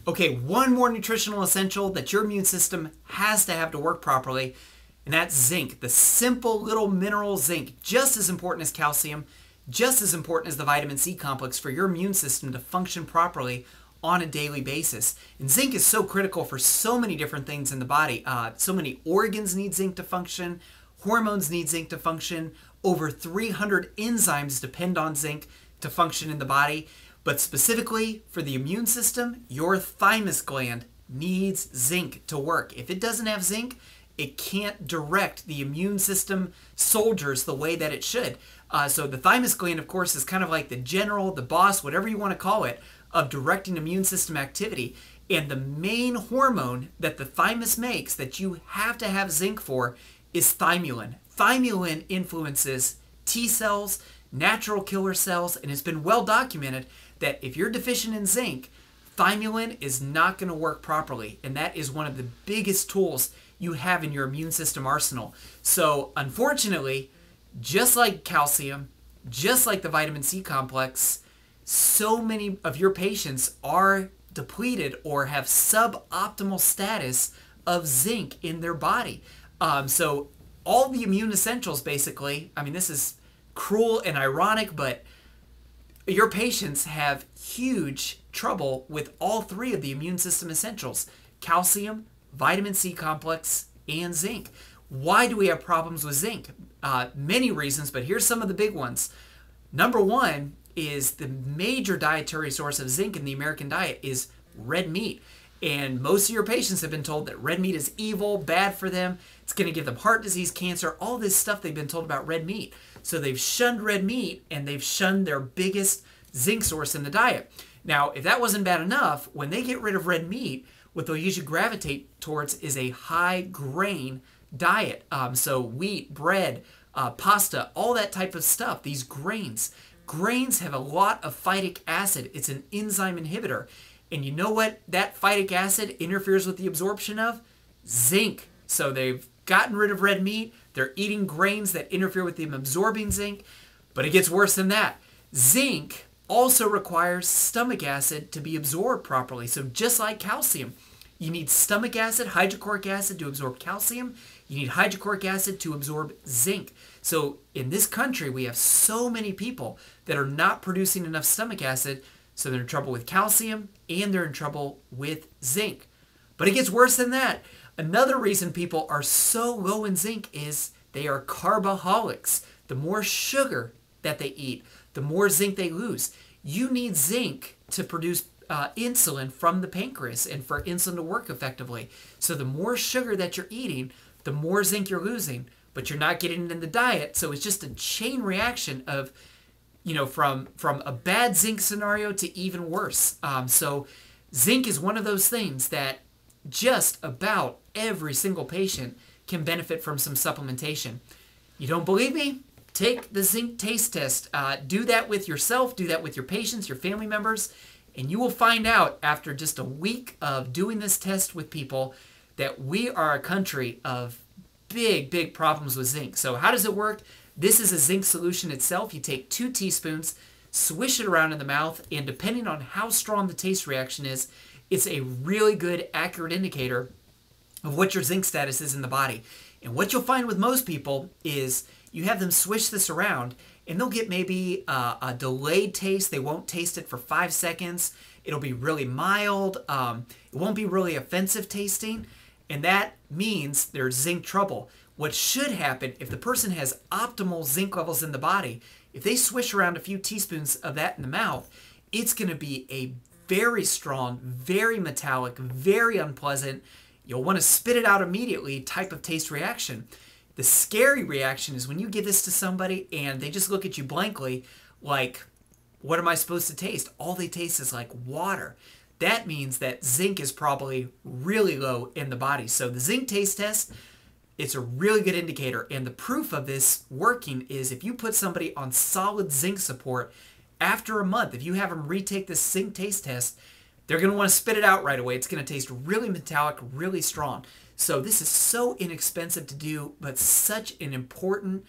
Okay, one more nutritional essential that your immune system has to have to work properly, and that's zinc. The simple little mineral zinc, just as important as calcium, just as important as the vitamin C complex for your immune system to function properly on a daily basis. And zinc is so critical for so many different things in the body. So many organs need zinc to function. Hormones need zinc to function. Over 300 enzymes depend on zinc to function in the body. But specifically for the immune system, your thymus gland needs zinc to work. If it doesn't have zinc, it can't direct the immune system soldiers the way that it should. So the thymus gland, of course, is kind of like the general, the boss, whatever you want to call it, of directing immune system activity. And the main hormone that the thymus makes that you have to have zinc for is thymulin. Thymulin influences T cells, natural killer cells, and it's been well documented that if you're deficient in zinc, thymulin is not going to work properly. And that is one of the biggest tools you have in your immune system arsenal. So unfortunately, just like calcium, just like the vitamin C complex, so many of your patients are depleted or have suboptimal status of zinc in their body. So all the immune essentials, basically, I mean, this is cruel and ironic, but your patients have huge trouble with all three of the immune system essentials: calcium, vitamin C complex, and zinc. Why do we have problems with zinc? Many reasons, but here's some of the big ones. Number one is the major dietary source of zinc in the American diet is red meat. And most of your patients have been told that red meat is evil, bad for them. It's going to give them heart disease, cancer, all this stuff they've been told about red meat. So they've shunned red meat and they've shunned their biggest zinc source in the diet. Now, if that wasn't bad enough, when they get rid of red meat, what they'll usually gravitate towards is a high grain diet. So wheat, bread, pasta, all that type of stuff, these grains. Grains have a lot of phytic acid. It's an enzyme inhibitor. And you know what that phytic acid interferes with the absorption of? Zinc. So they've gotten rid of red meat. They're eating grains that interfere with them absorbing zinc. But it gets worse than that. Zinc also requires stomach acid to be absorbed properly. So just like calcium, you need stomach acid, hydrochloric acid to absorb calcium. You need hydrochloric acid to absorb zinc. So in this country, we have so many people that are not producing enough stomach acid, so they're in trouble with calcium and they're in trouble with zinc. But it gets worse than that. Another reason people are so low in zinc is they are carboholics. The more sugar that they eat, the more zinc they lose. You need zinc to produce insulin from the pancreas and for insulin to work effectively. So the more sugar that you're eating, the more zinc you're losing, but you're not getting it in the diet. So it's just a chain reaction of, you know, from a bad zinc scenario to even worse. So zinc is one of those things that just about every single patient can benefit from some supplementation. You don't believe me? Take the zinc taste test. Do that with yourself, do that with your patients, your family members, and you will find out after just a week of doing this test with people that we are a country of big problems with zinc. So how does it work? This is a zinc solution itself. You take 2 teaspoons, swish it around in the mouth, and depending on how strong the taste reaction is, it's a really good, accurate indicator of what your zinc status is in the body. And what you'll find with most people is you have them swish this around, and they'll get maybe a delayed taste. They won't taste it for 5 seconds. It'll be really mild. It won't be really offensive tasting, and that means there's zinc trouble. What should happen if the person has optimal zinc levels in the body, if they swish around a few teaspoons of that in the mouth, it's going to be a very strong, very metallic, very unpleasant, you'll want to spit it out immediately type of taste reaction. The scary reaction is when you give this to somebody and they just look at you blankly like, what am I supposed to taste? All they taste is like water. That means that zinc is probably really low in the body. So the zinc taste test, it's a really good indicator. And the proof of this working is if you put somebody on solid zinc support after a month, if you have them retake this zinc taste test, they're going to want to spit it out right away. It's going to taste really metallic, really strong. So this is so inexpensive to do, but such an important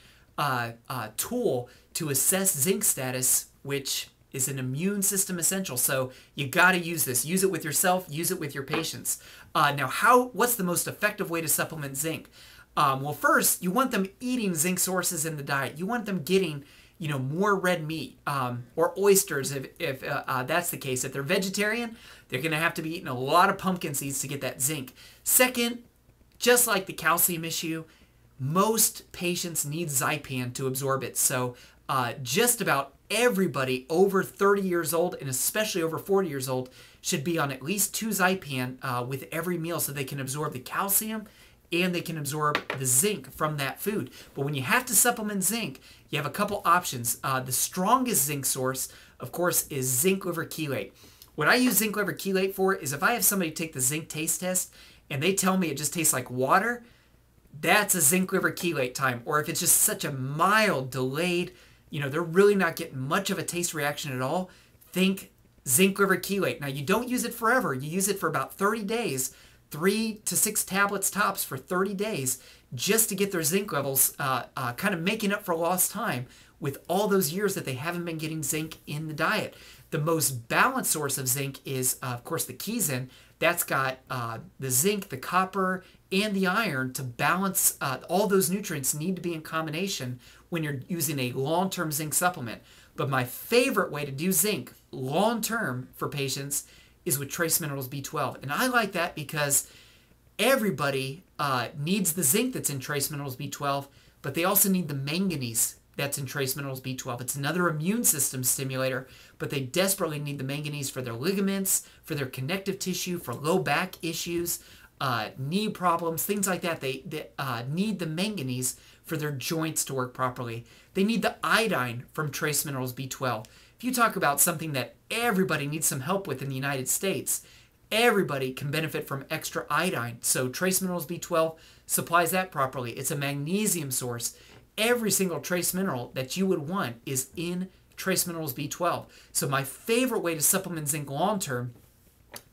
tool to assess zinc status, which is an immune system essential. So you got to use this. Use it with yourself. Use it with your patients. Now, what's the most effective way to supplement zinc? Well, first, you want them eating zinc sources in the diet. You want them getting, more red meat or oysters if that's the case. If they're vegetarian, they're going to have to be eating a lot of pumpkin seeds to get that zinc. Second, just like the calcium issue, most patients need Zypan to absorb it. So just about everybody over 30 years old, and especially over 40 years old, should be on at least 2 Zypan with every meal so they can absorb the calcium and they can absorb the zinc from that food. But when you have to supplement zinc, you have a couple options. The strongest zinc source, of course, is zinc liver chelate. What I use zinc liver chelate for is if I have somebody take the zinc taste test and they tell me it just tastes like water, that's a zinc liver chelate time. Or if it's just such a mild, delayed, they're really not getting much of a taste reaction at all, think zinc liver chelate. Now, you don't use it forever. You use it for about 30 days, 3 to 6 tablets tops for 30 days, just to get their zinc levels kind of making up for lost time with all those years that they haven't been getting zinc in the diet. The most balanced source of zinc is, of course, the Keyzen. That's got the zinc, the copper, and the iron to balance. All those nutrients need to be in combination when you're using a long-term zinc supplement. But my favorite way to do zinc long-term for patients is with trace minerals B12. And I like that because everybody needs the zinc that's in trace minerals B12, but they also need the manganese that's in trace minerals B12. It's another immune system stimulator, but they desperately need the manganese for their ligaments, for their connective tissue, for low back issues, knee problems, things like that. They need the manganese for their joints to work properly. They need the iodine from trace minerals B12. If you talk about something that everybody needs some help with in the United States, everybody can benefit from extra iodine. So trace minerals B12 supplies that properly. It's a magnesium source. Every single trace mineral that you would want is in trace minerals B12. So my favorite way to supplement zinc long-term,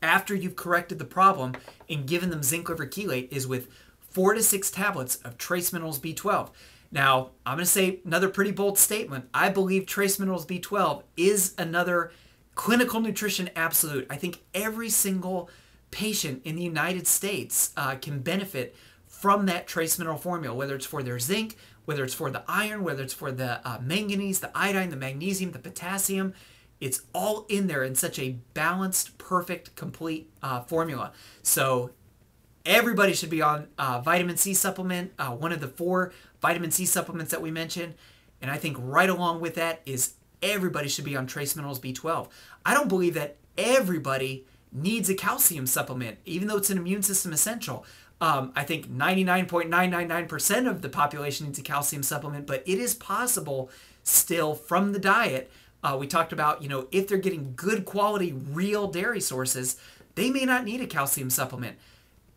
after you've corrected the problem and given them zinc liver chelate, is with 4 to 6 tablets of trace minerals B12. Now, I'm going to say another pretty bold statement. I believe trace minerals B12 is another clinical nutrition absolute. I think every single patient in the United States can benefit from that trace mineral formula, whether it's for their zinc, whether it's for the iron, whether it's for the manganese, the iodine, the magnesium, the potassium. It's all in there in such a balanced, perfect, complete formula. So everybody should be on vitamin C supplement, one of the 4 vitamin C supplements that we mentioned. And I think right along with that is everybody should be on trace minerals B12. I don't believe that everybody needs a calcium supplement, even though it's an immune system essential. I think 99.999% of the population needs a calcium supplement, but it is possible still from the diet. We talked about, if they're getting good quality real dairy sources, they may not need a calcium supplement.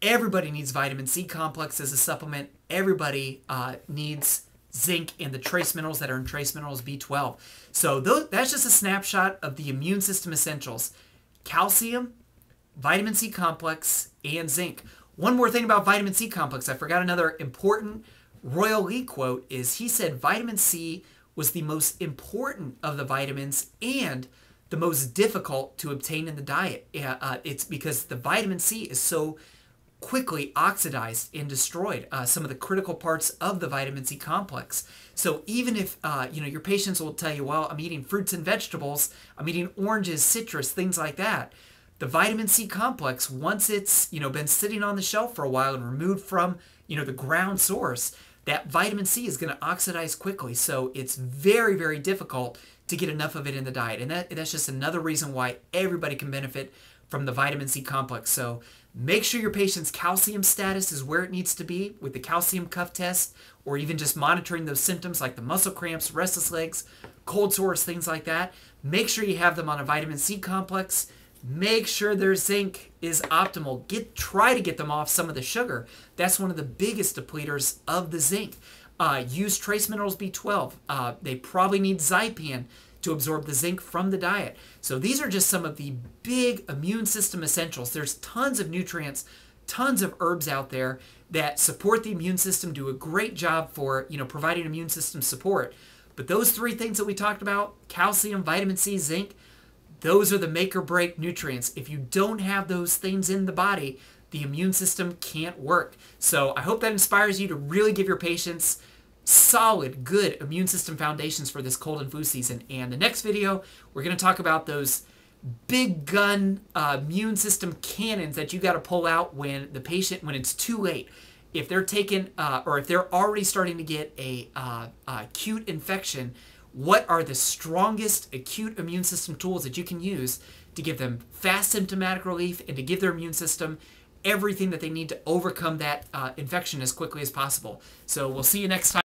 Everybody needs vitamin C complex as a supplement. Everybody needs zinc and the trace minerals that are in trace minerals B12. So that's just a snapshot of the immune system essentials: calcium, vitamin C complex, and zinc. One more thing about vitamin C complex. I forgot another important Royal Lee quote is he said vitamin C was the most important of the vitamins and the most difficult to obtain in the diet. It's because the vitamin C is so quickly oxidized and destroyed, some of the critical parts of the vitamin C complex. So even if your patients will tell you, well, I'm eating fruits and vegetables, I'm eating oranges, citrus, things like that, the vitamin C complex, once it's been sitting on the shelf for a while and removed from the ground source, that vitamin C is going to oxidize quickly. So it's very, very difficult to get enough of it in the diet. And that's just another reason why everybody can benefit from the vitamin C complex. So make sure your patient's calcium status is where it needs to be with the calcium cuff test, or even just monitoring those symptoms like the muscle cramps, restless legs, cold sores, things like that. Make sure you have them on a vitamin C complex. Make sure their zinc is optimal. Try to get them off some of the sugar. That's one of the biggest depleters of the zinc. Use trace minerals B12. They probably need Zypan to absorb the zinc from the diet. So these are just some of the big immune system essentials. There's tons of nutrients, tons of herbs out there that support the immune system, do a great job for providing immune system support. But those three things that we talked about, calcium, vitamin C, zinc, those are the make or break nutrients. If you don't have those things in the body, the immune system can't work. So I hope that inspires you to really give your patients solid, good immune system foundations for this cold and flu season. And the next video, we're going to talk about those big gun immune system cannons that you got to pull out when it's too late. If they're taking, or if they're already starting to get a acute infection, what are the strongest acute immune system tools that you can use to give them fast symptomatic relief and to give their immune system everything that they need to overcome that infection as quickly as possible. So we'll see you next time.